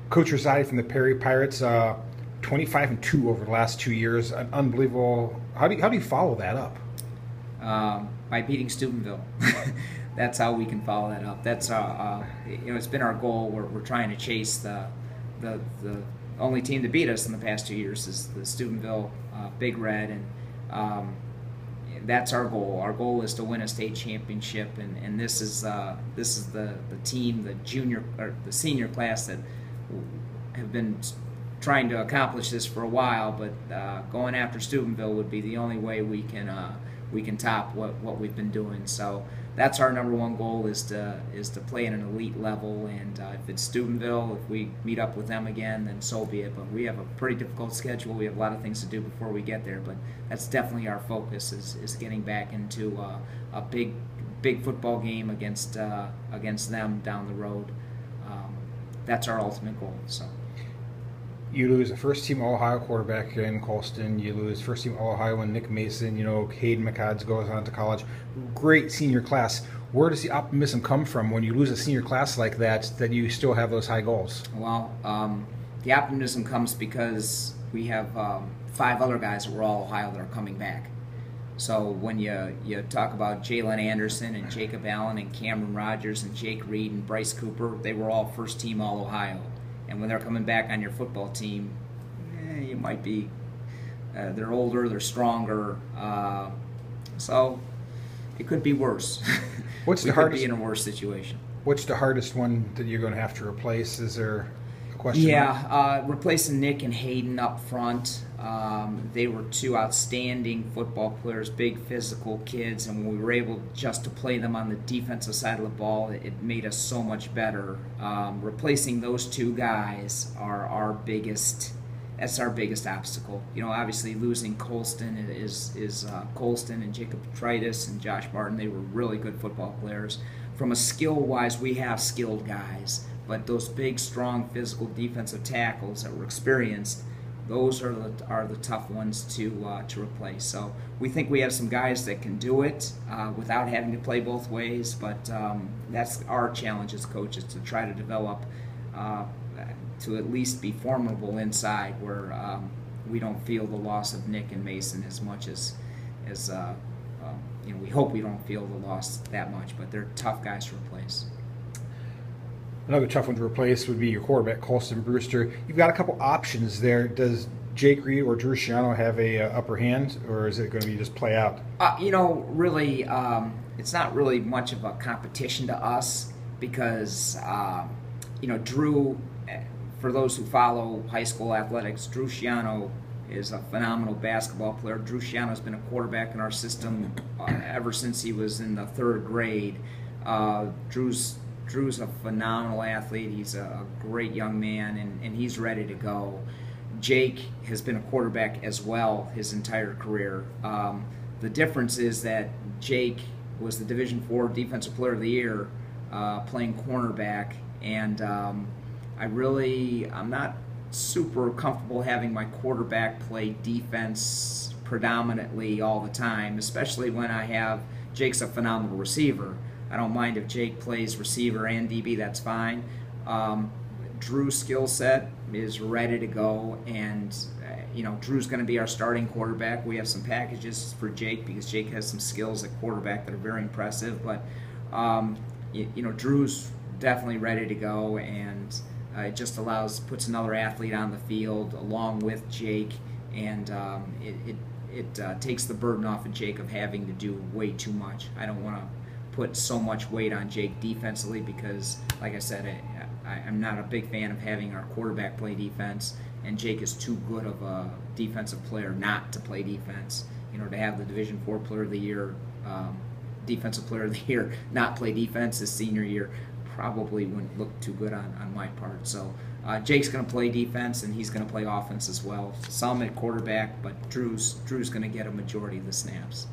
Coach Rosati from the Perry Pirates, 25-2 over the last 2 years, unbelievable. How do you follow that up? By beating Steubenville. That's how we can follow that up. That's it's been our goal. We're trying to chase the only team to beat us in the past 2 years is the Steubenville Big Red, and that's our goal. Our goal is to win a state championship, and this is the team, the junior or the senior class that have been trying to accomplish this for a while. But going after Steubenville would be the only way we can top what we've been doing. So that's our number one goal, is to play at an elite level. And if it's Steubenville, if we meet up with them again, then so be it. But we have a pretty difficult schedule. We have a lot of things to do before we get there. But that's definitely our focus, is getting back into a big football game against them down the road. That's our ultimate goal. So. You lose a first-team All-Ohio quarterback in Colston. You lose first-team All-Ohio in Nick Mason. Hayden McCodds goes on to college. Great senior class. Where does the optimism come from when you lose a senior class like that you still have those high goals? Well, the optimism comes because we have 5 other guys that were All-Ohio that are coming back. So when you talk about Jalen Anderson and Jacob Allen and Cameron Rogers and Jake Reed and Bryce Cooper, they were all first-team All-Ohio. And when they're coming back on your football team, you might be, they're older, they're stronger, so it could be worse. What's we the could hardest? Be in a worse situation. What's the hardest one that you're going to have to replace? Is there a question? Yeah, replacing Nick and Hayden up front. They were 2 outstanding football players, big physical kids, and when we were able just to play them on the defensive side of the ball, it made us so much better. Replacing those 2 guys are our biggest. That's our biggest obstacle. Obviously losing Colston is Colston and Jacob Petritis and Josh Martin. They were really good football players. From a skill-wise, we have skilled guys, but those big, strong, physical defensive tackles that were experienced, those are the tough ones to replace. So we think we have some guys that can do it without having to play both ways. But that's our challenge as coaches, to try to develop to at least be formidable inside, where we don't feel the loss of Nick and Mason as much as we hope we don't feel the loss that much. But they're tough guys to replace. Another tough one to replace would be your quarterback, Colston Brewster. You've got a couple options there. Does Jake Reed or Drew Schiano have a upper hand, or is it going to be just play out? Really, it's not really much of a competition to us because, Drew, for those who follow high school athletics, Drew Schiano is a phenomenal basketball player. Drew Schiano has been a quarterback in our system ever since he was in the 3rd grade. Drew's a phenomenal athlete. He's a great young man, and he's ready to go. Jake has been a quarterback as well his entire career. The difference is that Jake was the Division IV Defensive Player of the Year playing cornerback, and I'm not super comfortable having my quarterback play defense predominantly all the time, especially when Jake's a phenomenal receiver. I don't mind if Jake plays receiver and DB, that's fine. Drew's skill set is ready to go, and Drew's going to be our starting quarterback. We have some packages for Jake because Jake has some skills at quarterback that are very impressive, but Drew's definitely ready to go, and it just puts another athlete on the field along with Jake, and it takes the burden off of Jake of having to do way too much. I don't want to put so much weight on Jake defensively because, like I said, I'm not a big fan of having our quarterback play defense, and Jake is too good of a defensive player not to play defense. To have the Division IV Player of the Year, Defensive Player of the Year, not play defense his senior year probably wouldn't look too good on my part. So Jake's going to play defense, and he's going to play offense as well. Some at quarterback, but Drew's going to get a majority of the snaps.